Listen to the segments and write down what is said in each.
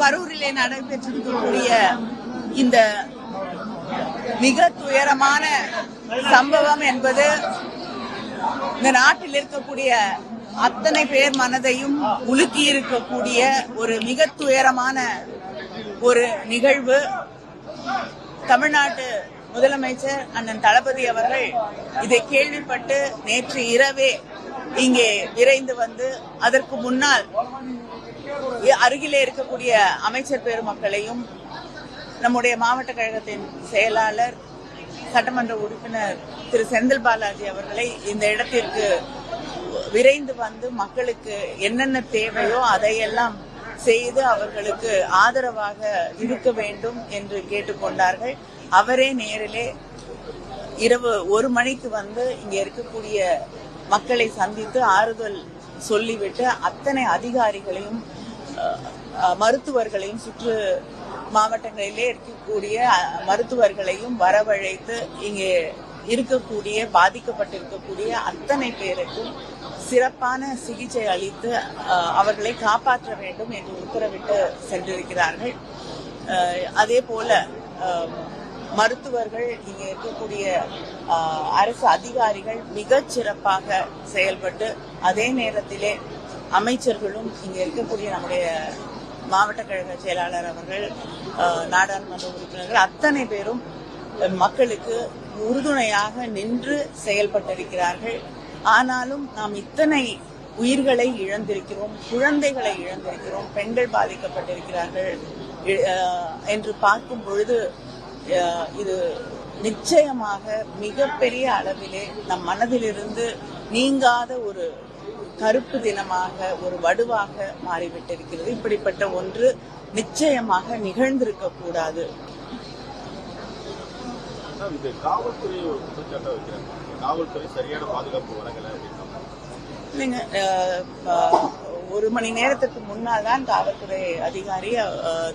கரூரிலே நடைபெற்றிருக்கக்கூடிய இந்த மிக துயரமான சம்பவம் என்பது இந்த நாட்டில் இருக்கக்கூடிய அத்தனை பேர் மனதையும் உலுக்கி இருக்கக்கூடிய ஒரு மிக துயரமான ஒரு நிகழ்வு. தமிழ்நாட்டு முதலமைச்சர் அண்ணன் தளபதி அவர்கள் இதை கேள்விப்பட்டு நேற்று இரவே இங்கே விரைந்து வந்து அதற்கு முன்னால் அருகிலே இருக்கக்கூடிய அமைச்சர் பெருமக்களையும் நம்முடைய மாவட்ட கழகத்தின் செயலாளர் சட்டமன்ற உறுப்பினர் திரு செந்தில் பாலாஜி அவர்களை இந்த இடத்திற்கு விரைந்து வந்து மக்களுக்கு என்னென்ன தேவையோ அதையெல்லாம் செய்து அவர்களுக்கு ஆதரவாக இருக்க வேண்டும் என்று கேட்டுக்கொண்டார்கள். அவரே நேரிலே இரவு 1 மணிக்கு வந்து இங்க இருக்கக்கூடிய மக்களை சந்தித்து ஆறுதல் சொல்லிவிட்டு அத்தனை அதிகாரிகளையும் மருத்துவர்களையும் சுற்று மாவட்டங்களிலே இருக்கக்கூடிய மருத்துவர்களையும் வரவழைத்து இங்கே இருக்கக்கூடிய பாதிக்கப்பட்டிருக்கக்கூடிய அத்தனை பேருக்கும் சிறப்பான சிகிச்சை அளித்து அவர்களை காப்பாற்ற வேண்டும் என்று உத்தரவிட்டு சென்றிருக்கிறார்கள். அதே போல மருத்துவர்கள் இங்கே இருக்கக்கூடிய அரசு அதிகாரிகள் மிகச் சிறப்பாக செயல்பட்டு அதே நேரத்திலே அமைச்சர்களும் இங்கே இருக்கக்கூடிய நம்முடைய மாவட்ட கழக செயலாளர் அவர்கள் நாடாளுமன்ற உறுப்பினர்கள் அத்தனை பேரும் மக்களுக்கு உறுதுணையாக நின்று செயல்பட்டிருக்கிறார்கள். ஆனாலும் நாம் இத்தனை உயிர்களை இழந்திருக்கிறோம், குழந்தைகளை இழந்திருக்கிறோம், பெண்கள் பாதிக்கப்பட்டிருக்கிறார்கள் என்று பார்க்கும் பொழுது இது நிச்சயமாக மிகப்பெரிய அளவிலே நம் மனதிலிருந்து நீங்காத ஒரு கருப்பு தினமாக ஒரு வடுவாக மாறிவிட்டிருக்கிறது. இப்படிப்பட்ட ஒன்று நிச்சயமாக நிகழ்ந்திருக்க கூடாது. காவல்துறை சரியான பாதுகாப்பு வழங்கல இல்லைங்க. 1 மணி நேரத்துக்கு முன்னால் தான் காவல்துறை அதிகாரி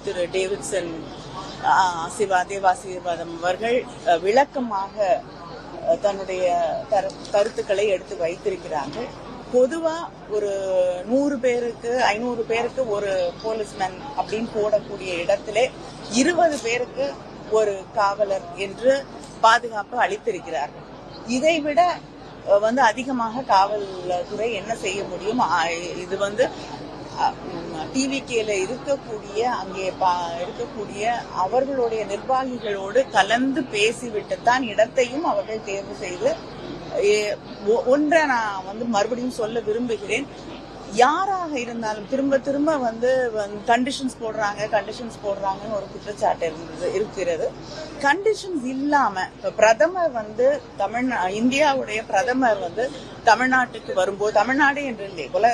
திரு டேவிட்சன் தேவாசீர்வாதம் அவர்கள் விளக்கமாக தன்னுடைய கருத்துக்களை எடுத்து வைத்திருக்கிறார்கள். பொதுவா ஒரு 100 பேருக்கு 500 பேருக்கு ஒரு போலீஸ்மேன் அப்படின்னு போடக்கூடிய இடத்திலே 20 பேருக்கு ஒரு காவலர் என்று பாதுகாப்பு அளித்திருக்கிறார்கள். இதைவிட அதிகமாக காவல்துறை என்ன செய்ய முடியும்? இது டிவிகேல இருக்கக்கூடிய அங்கே இருக்கக்கூடிய அவர்களுடைய நிர்வாகிகளோடு கலந்து பேசிவிட்டுத்தான் இடத்தையும் அவர்கள் தேர்வு செய்து ஒன்றை நான் மறுபடியும் சொல்ல விரும்புகிறேன். யாராக இருந்தாலும் திரும்ப திரும்ப கண்டிஷன்ஸ் போடுறாங்கன்னு ஒரு குற்றச்சாட்டு இருக்கிறது. கண்டிஷன்ஸ் இல்லாம பிரதமர் இந்தியாவுடைய பிரதமர் தமிழ்நாட்டுக்கு வரும்போது, தமிழ்நாடு என்று இல்லை,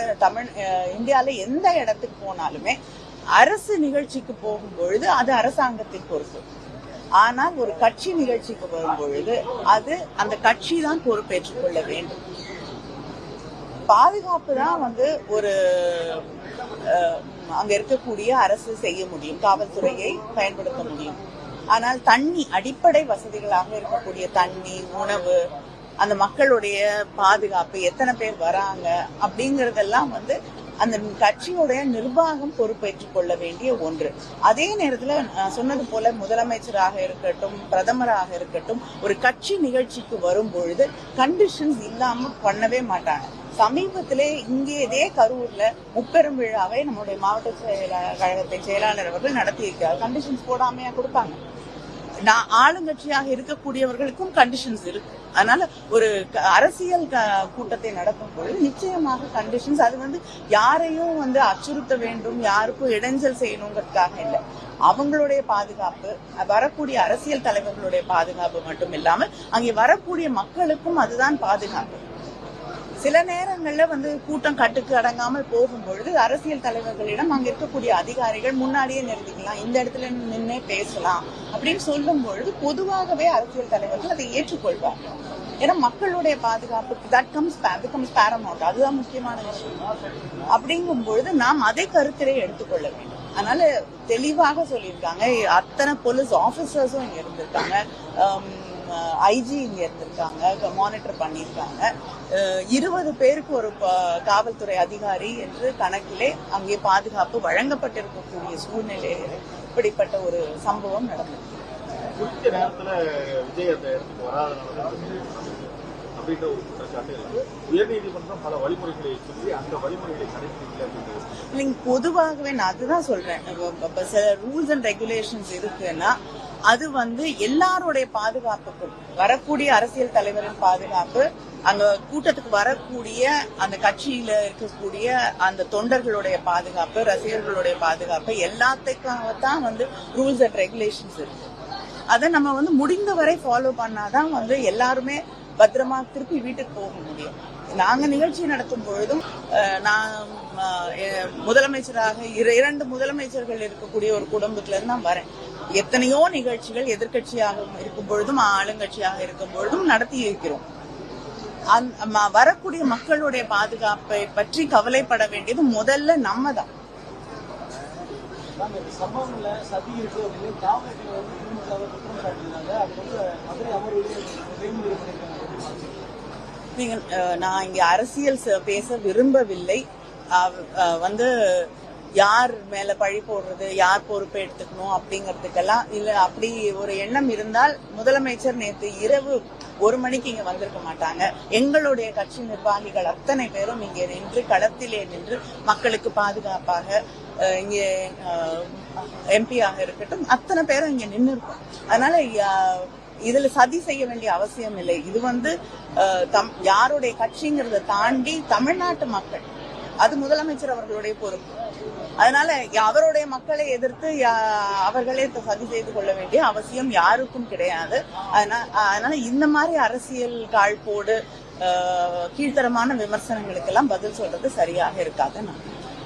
இந்தியால எந்த இடத்துக்கு போனாலுமே அரசு நிகழ்ச்சிக்கு போகும்பொழுது அது அரசாங்கத்தின் பொறுப்பு. ஆனால் ஒரு கட்சி நிகழ்ச்சிக்கு வரும்பொழுது அது அந்த கட்சி தான் பொறுப்பேற்றுக் கொள்ள வேண்டும். பாதுகாப்பு தான் ஒரு அங்க இருக்கக்கூடிய அரசு செய்ய முடியும், காவல்துறையை பயன்படுத்த முடியும். ஆனால் அடிப்படை வசதிகளாக இருக்கக்கூடிய தண்ணி, உணவு, அந்த மக்களுடைய பாதுகாப்பு, எத்தனை பேர் வராங்க அப்படிங்கறதெல்லாம் அந்த கட்சியுடைய நிர்வாகம் பொறுப்பேற்றுக் கொள்ள வேண்டிய ஒன்று. அதே நேரத்தில் சொன்னது போல முதலமைச்சராக இருக்கட்டும், பிரதமராக இருக்கட்டும், ஒரு கட்சி நிகழ்ச்சிக்கு வரும் பொழுது கண்டிஷன்ஸ் இல்லாம பண்ணவே மாட்டாங்க. சமீபத்திலே இங்கே இதே கரூர்ல முப்பெரும் விழாவை நம்முடைய மாவட்ட கழகத்தின் செயலாளர் அவர்கள் நடத்தியிருக்கிறார். கண்டிஷன்ஸ் போடாமையா கொடுப்பாங்க? ஆளுங்கட்சியாக இருக்கக்கூடியவர்களுக்கும் கண்டிஷன்ஸ் இருக்கு. அதனால ஒரு அரசியல் கூட்டத்தை நடத்தும் பொழுது நிச்சயமாக கண்டிஷன்ஸ், அது யாரையும் அச்சுறுத்த வேண்டும், யாருக்கும் இடைஞ்சல் செய்யணுங்கிறதுக்காக இல்லை. அவங்களுடைய பாதுகாப்பு, வரக்கூடிய அரசியல் தலைவர்களுடைய பாதுகாப்பு மட்டும் இல்லாமல் அங்கே வரக்கூடிய மக்களுக்கும் அதுதான் பாதுகாப்பு. சில நேரங்கள்ல கூட்டம் கட்டுக்கு அடங்காமல் போகும்பொழுது அரசியல் தலைவர்களிடம் அங்க இருக்கக்கூடிய அதிகாரிகள் முன்னாடியே நிறுத்திக்கலாம், இந்த இடத்துல நின்னே பேசலாம் அப்படின்னு சொல்லும் பொழுது பொதுவாகவே அரசியல் தலைவர்கள் அதை ஏற்றுக்கொள்வாங்க. ஏன்னா மக்களுடைய பாதுகாப்பு becomes paramount, அதுதான் முக்கியமான விஷயம். அப்படிங்கும் பொழுது நாம் அதை கருத்திலே எடுத்துக்கொள்ள வேண்டும். அதனால தெளிவாக சொல்லியிருக்காங்க. அத்தனை போலீஸ் ஆபீசர்ஸும் இங்க இருந்திருக்காங்க. ஐஜி இங்க இருந்திருக்காங்க, மானிட்டர் பண்ணியிருக்காங்க. 20 பேருக்கு ஒரு காவல்துறை அதிகாரி என்று கணக்கிலே அங்கே பாதுகாப்பு வழங்கப்பட்டிருக்கக்கூடிய சூழ்நிலையில் இப்படிப்பட்ட ஒரு சம்பவம் நடந்தது. குறித்த நேரத்துல விஜய் அந்த இடத்துக்கு வராதனால அப்படின்ற ஒரு குற்றச்சாட்டு இருக்கு. உயர்நீதிமன்றம் பல வழிமுறைகளை சொல்லி அந்த வழிமுறைகளை கடைபிடிக்கல அப்படின்றது. நீங்க பொதுவாகவே நான் அதுதான் சொல்றேன். சில ரூல்ஸ் அண்ட் ரெகுலேஷன்ஸ் இருக்குன்னா அது எல்லாருடைய பாதுகாப்புக்கும், வரக்கூடிய அரசியல் தலைவரின் பாதுகாப்பு, அங்க கூட்டத்துக்கு வரக்கூடிய அந்த கட்சியில இருக்கக்கூடிய அந்த தொண்டர்களுடைய பாதுகாப்பு, ரசிகர்களுடைய பாதுகாப்பு, எல்லாத்துக்காகத்தான் ரூல்ஸ் அண்ட் ரெகுலேஷன்ஸ் இருக்கு. அதை நம்ம முடிந்தவரை ஃபாலோ பண்ணாதான் எல்லாருமே பத்திரமா திருப்பி வீட்டுக்கு போக முடியும். நாங்க நிகழ்ச்சி நடத்தும் பொழுதும் நான் முதலமைச்சராக 2 முதலமைச்சர்கள் இருக்கக்கூடிய ஒரு குடும்பத்துல இருந்து தான் வரேன். எத்தனையோ நிகழ்ச்சிகள் எதிர்கட்சியாக இருக்கும் பொழுதும் ஆளுங்கட்சியாக இருக்கும் பொழுதும் நடத்தி இருக்கிறோம். வரக்கூடிய மக்களுடைய பாதுகாப்பை பற்றி கவலைப்பட வேண்டியது முதல்ல நம்ம தான். சம்பவங்கள்ல சதி இருக்கு அப்படின்னு காவல்துறை குற்றம் சாட்டினாங்க. அது மதுரை அமர்வில் நீங்க நான் இங்க அரசியல் பேச விரும்பவில்லை. யார் மேல பழி போடுறது, யார் பொறுப்பை எடுத்துக்கணும் அப்படிங்கறதுக்கெல்லாம் இல்ல. அப்படி ஒரு எண்ணம் இருந்தால் முதலமைச்சர் நேற்று இரவு 1 மணிக்கு இங்க வந்திருக்க மாட்டாங்க. எங்களுடைய கட்சி நிர்வாகிகள் அத்தனை பேரும் இங்கே நின்று, களத்திலே நின்று மக்களுக்கு பாதுகாப்பாக, இங்க எம்பியாக இருக்கட்டும் அத்தனை பேரும் இங்க நின்று இருக்கோம். அதனால இதுல சதி செய்ய வேண்டிய அவசியம் இல்லை. இது யாருடைய கட்சிங்கிறத தாண்டி தமிழ்நாட்டு மக்கள், அது முதலமைச்சர் அவர்களுடைய பொறுப்பு. அதனால அவருடைய மக்களை எதிர்த்து அவர்களே சதி செய்து கொள்ள வேண்டிய அவசியம் யாருக்கும் கிடையாது. அதனால இந்த மாதிரி அரசியல் காழ்ப்போடு கீழ்த்தரமான விமர்சனங்களுக்கெல்லாம் பதில் சொல்றது சரியாக இருக்காது. நான்